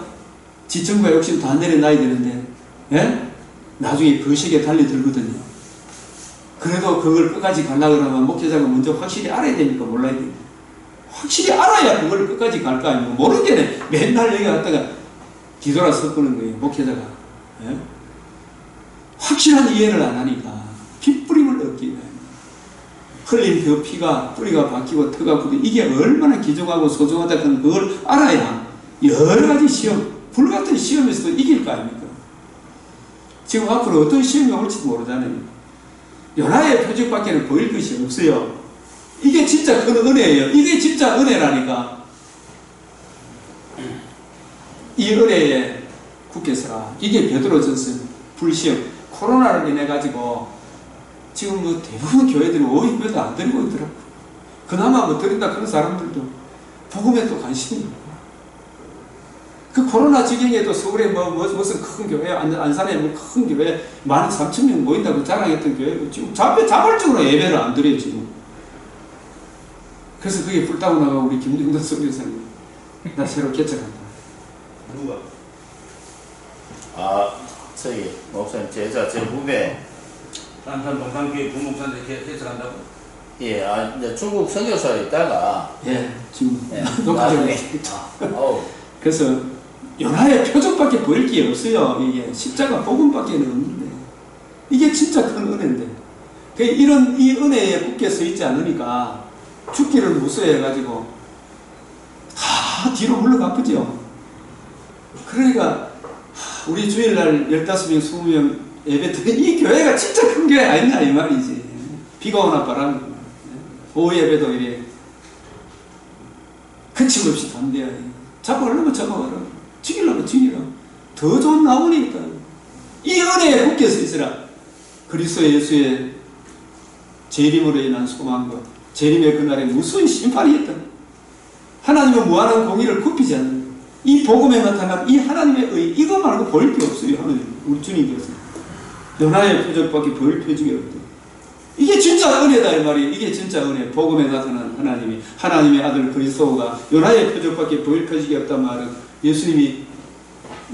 지청과 욕심 다 내려놔야 되는데 예? 나중에 그 시기에 달려들거든요. 그래도 그걸 끝까지 가려고 하면 목회자가 먼저 확실히 알아야 됩니까? 몰라야 됩니까? 확실히 알아야 그걸 끝까지 갈 거 아니고 모르는 게 맨날 여기 갔다가 뒤돌아 섰보는 거예요, 목회자가. 예? 확실한 이해를 안 하니까 핏부림을 얻기 위해 흘린 그 피가 뿌리가 바뀌고 터가 굳어 이게 얼마나 귀중하고 소중하다 그걸 알아야 여러 가지 시험, 불같은 시험에서도 이길 거 아닙니까? 지금 앞으로 어떤 시험이 올지도 모르잖아요. 연하의 표적밖에는 보일 것이 없어요. 이게 진짜 큰 은혜예요. 이게 진짜 은혜라니까. 이 은혜에 굳게 서라. 이게 베드로전서 불시험. 코로나로 인해 가지고 지금 뭐 대부분 교회들이 오히 별로 안 드리고 있더라고. 그나마 뭐 드린다 그런 사람들도 복음에 또 관심이 있고. 그 코로나 지경에도 서울에 무슨 큰 교회, 안산에 뭐 큰 교회 13,000명 모인다고 자랑했던 교회 지금 자발적으로 예배를 안 드려요 지금. 그래서 그게 불타고 나가고 우리 김정도 선교사님 나 새로 개척한다. 누가? 아, 저기 목사님 제 후배. 안산 동산교회 부목사인데 개척한다고? 예, 이제 중국 선교사에 있다가 지금 나중에 그래서 연하의 표적밖에 보일 게 없어요. 이게 십자가 복음밖에 없는데 이게 진짜 큰 은혜인데 이런 이 은혜에 굳게 서 있지 않으니까 죽기를 무서워해가지고 다 뒤로 물러가쁘죠. 그러니까 우리 주일날 15명 20명 예배 드린 이 교회가 진짜 큰 교회 아니냐 이 말이지. 비가 오나 바람이 오나 오후 예배도 이래 거침없이 담대하게 잡아가려면 잡아가라, 죽이려면 죽이라. 더 좋은 나무니 있다. 이 은혜에 굳게 서 있으라. 그리스도 예수의 재림으로 인한 소망과 재림의 그날에 무슨 심판이 있다. 하나님은 무한한 공의를 굽히지 않는 이 복음에 나타난 이 하나님의 의, 이거 말고 보일 게 없어요. 하나님, 우리 주님께서 연하의 표적밖에 보일 표적이 없다. 이게 진짜 은혜다 이 말이에요. 이게 진짜 은혜. 복음에 나타난 하나님이, 하나님의 아들 그리스도가 연하의 표적밖에 보일 표적이 없단 말은 예수님이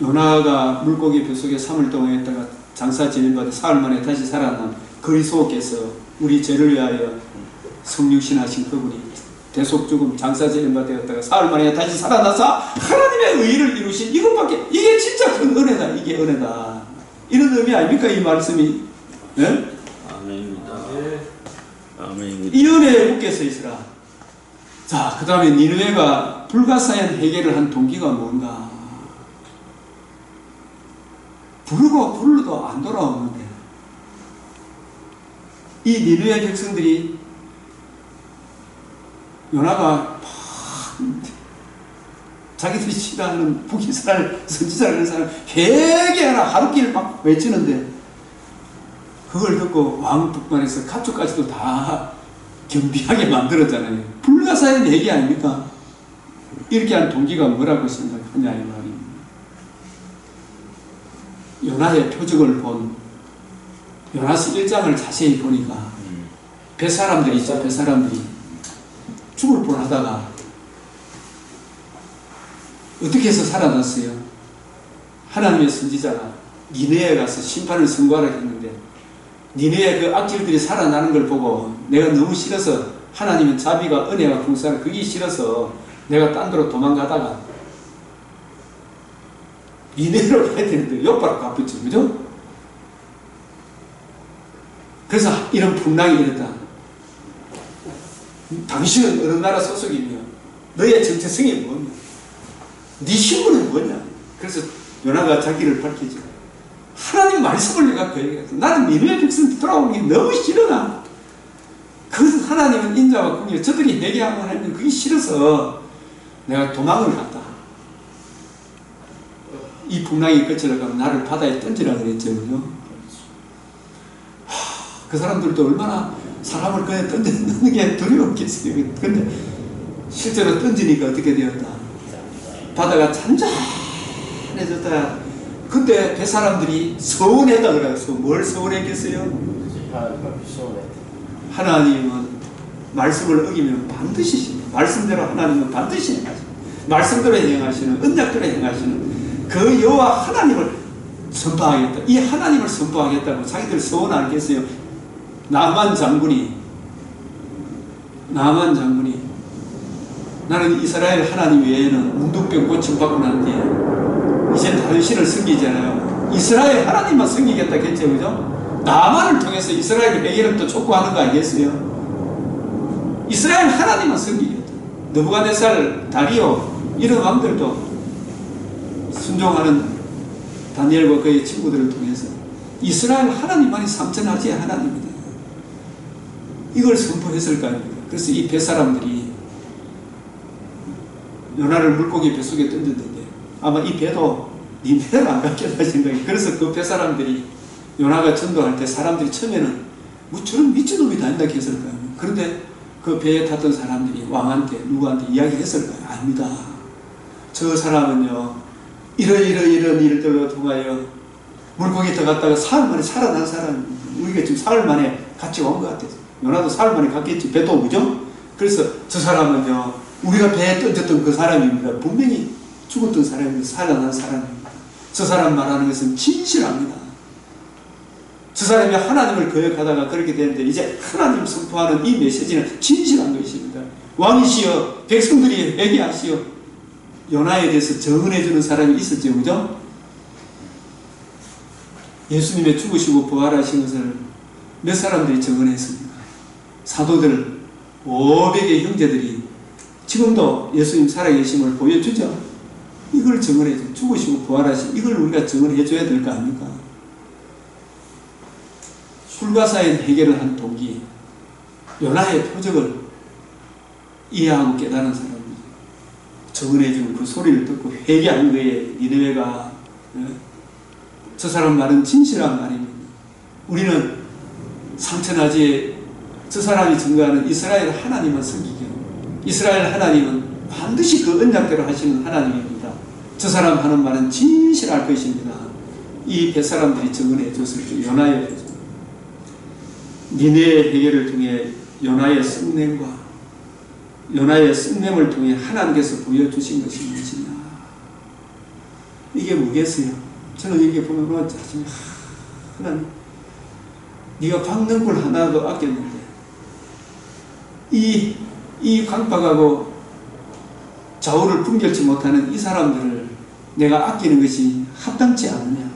요나가 물고기 뱃속에 3일 동안 있다가 장사 지낸받아 사흘 만에 다시 살아난 그리스도께서 우리 죄를 위하여 성육신하신 그분이 대속죽음 장사 지낸받았다가 사흘 만에 다시 살아나서 하나님의 의의를 이루신 이것밖에, 이게 진짜 큰 은혜다. 이게 은혜다. 이런 의미 아닙니까 이 말씀이? 네? 아멘입니다. 아멘입니다. 이 은혜에 굳게 서 있으라. 자, 그 다음에 니느웨가 불가사의한 해결을 한 동기가 뭔가? 부르고 불러도 안 돌아오는데 이 니느웨 백성들이 요나가 자기들이 싫어하는 북이스라엘 선지자라는 사람 회개하라 하루길 막 외치는데 그걸 듣고 왕 북반에서 가축까지도 다 겸비하게 만들었잖아요. 불가사의 얘기 아닙니까? 이렇게 한 동기가 뭐라고 생각하냐 이 말입니다. 요나의 표적을 본 요나서 1장을 자세히 보니까 뱃사람들이 있죠. 뱃사람들이 죽을 뻔하다가 어떻게 해서 살아났어요? 하나님의 선지자가 니느웨에 가서 심판을 선고하라 했는데 니네의 그 악질들이 살아나는 걸 보고 내가 너무 싫어서, 하나님은 자비가 은혜가 풍성한 그게 싫어서 내가 딴 데로 도망가다가 니네로 가야 되는데 옆바로 가봤죠. 그죠? 그래서 이런 풍랑이 일었다. 당신은 어느 나라 소속이며 너의 정체성이 뭐냐, 네 신분은 뭐냐. 그래서 요나가 자기를 밝히죠. 하나님 말씀을 내가 그 얘기했어. 나는 니느웨 백성 돌아오는 게 너무 싫어. 그래서 하나님은 인자와 공의, 저들이 회개하고 하면 그게 싫어서 내가 도망을 갔다. 이 풍랑이 끝이라고 나를 바다에 던지라 그랬죠. 그죠? 그 사람들도 얼마나 사람을 그에 던지는 게 두려웠겠어요. 근데 실제로 던지니까 어떻게 되었다. 바다가 잔잔해졌다. 그때 그 사람들이 서운했다 그래서 뭘 서운했겠어요? 하나님은 말씀을 어기면 반드시, 말씀대로 하나님은 반드시 행하시는, 말씀대로 행하시는, 언약대로 행하시는 그 여호와 하나님을 선포하겠다. 이 하나님을 선포하겠다고 자기들 서운 알겠어요? 나만 장군이 나는 이스라엘 하나님 외에는 문둥병 고침받고 난 뒤에 이제 이스라엘 신을 섬기잖아요. 이스라엘 하나님만 섬기겠다 했죠, 그죠? 나만을 통해서 이스라엘 회개를 또 촉구하는 거 아니겠어요? 이스라엘 하나님만 섬기겠다. 느부갓네살, 다리오 이런 왕들도 순종하는 다니엘과 그의 친구들을 통해서 이스라엘 하나님만이 삼천하지의 하나님이다. 이걸 선포했을 거 아닙니까? 그래서 이 뱃사람들이 요나를 물고기 뱃속에 던졌는데 아마 이 배도 니 배를 안 갔겠다 생각이. 그래서 그 뱃사람들이 요나가 전도할 때 사람들이 처음에는 뭐 저런 미친놈이 다닌다 했을 거예요. 그런데 그 배에 탔던 사람들이 왕한테 누구한테 이야기했을 거예요. 아닙니다. 저 사람은요 이런 일들을 통하여 물고기 들어갔다가 사흘 만에 살아난 사람. 우리가 지금 사흘 만에 같이 온 것 같아요. 요나도 사흘 만에 갔겠지. 배도 그죠? 그래서 저 사람은요 우리가 배에 던졌던 그 사람입니다. 분명히 죽었던 사람입니다. 살아난 사람입니다. 저 사람 말하는 것은 진실합니다. 저 사람이 하나님을 거역하다가 그렇게 되는데 이제 하나님 선포하는 이 메시지는 진실한 것입니다. 왕이시여 백성들이 회개하시어. 요나에 대해서 정언해주는 사람이 있었죠. 그죠? 예수님의 죽으시고 부활하신 것을 몇 사람들이 정언했습니까? 사도들 500의 형제들이 지금도 예수님 살아계심을 보여주죠. 이걸 정언해줘. 죽으시고 부활하신 이걸 우리가 정언해줘야 될 거 아닙니까? 불가사의 해결을 한 동기, 요나의 표적을 이해하고 깨달은 사람이 정언해주는 그 소리를 듣고 회개한 거에 니느웨가 저 사람 말은 진실한 말입니다. 우리는 상천하지에 저 사람이 증거하는 이스라엘 하나님만 섬기게. 이스라엘 하나님은 반드시 그 언약대로 하시는 하나님입니다. 저 사람 하는 말은 진실할 것입니다. 이 뱃사람들이 증언해 줬을 때 요나의 표적. 니네의 해결을 통해 요나의 썩냄과 요나의 썩냄을 통해 하나님께서 보여주신 것이 무엇이냐. 이게 뭐겠어요? 저는 이게 보면 하나님 네가 박는 굴 하나도 아꼈는데 이 강박하고 좌우를 분별치 못하는 이 사람들을 내가 아끼는 것이 합당치 않느냐.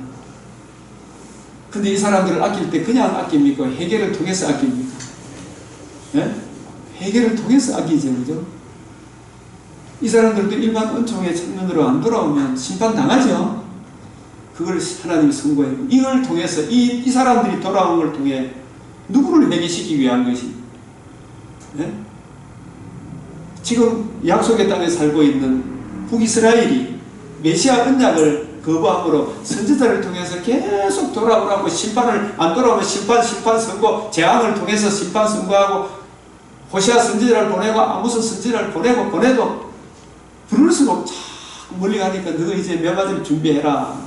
근데 이 사람들을 아낄 때 그냥 아낍니까? 회개를 통해서 아낍니까? 예? 회개를 통해서 아끼죠. 그죠? 이 사람들도 일반 은총의 측면으로 안 돌아오면 심판당하죠. 그걸 하나님이 선고해요. 이걸 통해서 이 사람들이 돌아온 걸 통해 누구를 회개시키기 위한 것이 예? 지금 약속의 땅에 살고 있는 북이스라엘이 메시아 언약을 거부함으로 선지자를 통해서 계속 돌아오라고 심판을 안 돌아오면 심판 선고 재앙을 통해서 심판 선고하고 호시아 선지자를 보내고 아모스 선지자를 보내도 부를수록 자꾸 멀리 가니까 너 이제 멸망을 준비해라.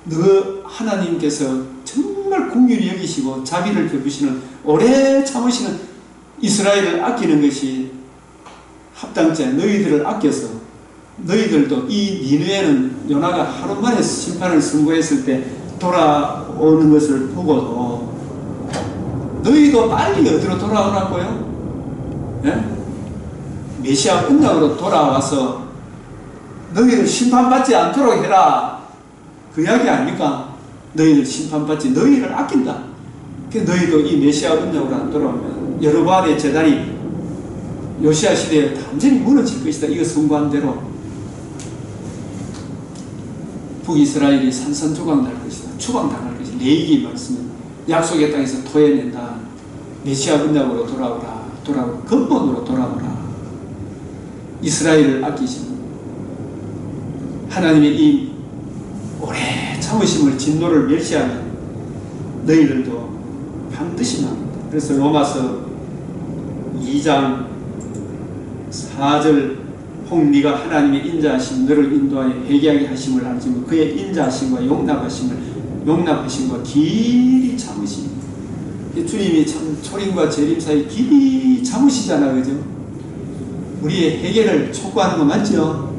너 하나님께서 정말 긍휼히 여기시고 자비를 베푸시는 오래 참으시는 이스라엘을 아끼는 것이 합당치 않아. 너희들을 아껴서 너희들도 이 니느웨는 요나가 하루 만에 심판을 선고했을 때 돌아오는 것을 보고도 너희도 빨리 어디로 돌아오라고요? 예? 메시아 언약으로 돌아와서 너희를 심판받지 않도록 해라. 그 이야기 아닙니까? 너희를 심판받지, 너희를 아낀다. 너희도 이 메시아 언약으로 안 돌아오면 여로보암의 제단이 요시야 시대에 완전히 무너질 것이다. 이거 선고한 대로 북이스라엘이 산산조각 날 것이다. 추방당할 것이다. 레위기 말씀은 약속의 땅에서 토해낸다. 메시아 언약으로 돌아오라. 근본으로 돌아오라. 이스라엘을 아끼시는 하나님의 이 오래 참으심을 진노를 멸시하는 너희들도 반드시 납니다. 그래서 로마서 2장 4절 혹 네가 하나님의 인자하심 너를 인도하여 회개하게 하심을 알지만 그의 인자하심과 용납하심과 길이 참으심. 주님이 참 초림과 재림 사이 길이 참으시잖아. 그죠? 우리의 회개를 촉구하는 거 맞죠?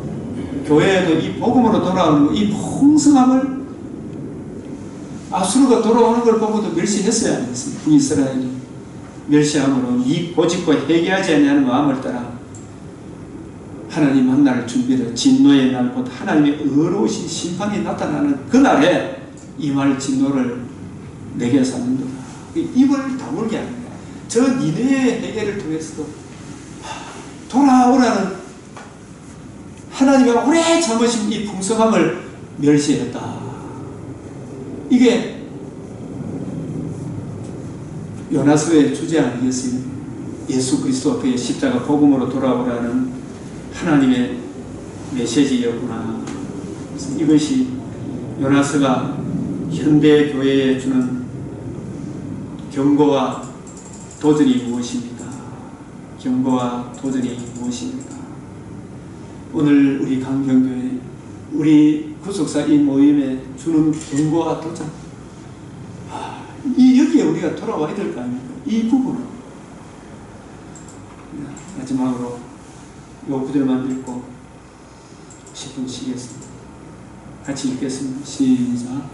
교회에도 이 복음으로 돌아오는 거, 이 풍성함을 아수르가 돌아오는 걸 보고도 멸시했어야 안 했습니다. 하나님 만날 준비를 진노의 날 곧 하나님의 의로우신 심판이 나타나는 그날에 임할 진노를 내게 삼는다. 입을 다물게 하는 거야. 저 니네의 해결을 통해서도 돌아오라는 하나님의 오래 참으신 이 풍성함을 멸시했다. 이게 요나서의 주제 아니겠습니까? 예수 그리스도 그의 십자가 복음으로 돌아오라는 하나님의 메시지였구나. 그래서 이것이 요나서가 현대 교회에 주는 경고와 도전이 무엇입니까? 경고와 도전이 무엇입니까? 오늘 우리 강경교회, 우리 구속사 이 모임에 주는 경고와 도전, 여기에 우리가 돌아와야 될 거 아닙니까? 이 부분은. 마지막으로 요 구절만 읽고 10분 쉬겠습니다. 같이 읽겠습니다. 시작.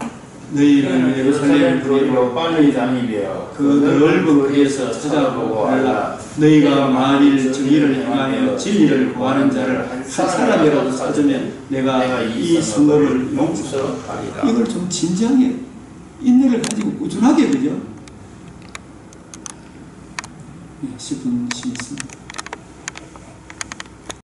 너희는 예루살렘 거리로 빨리 다니며 그 넓은 거리에서 찾아보고 알라. 너희가 만일 정의를 행하며 진리를 구하는 자를 한 사람이라도 찾으면 내가 이 성읍을 용서하리라. 이걸 좀 진지하게 인내를 가지고 꾸준하게, 그죠? 10분 쉬겠습니다.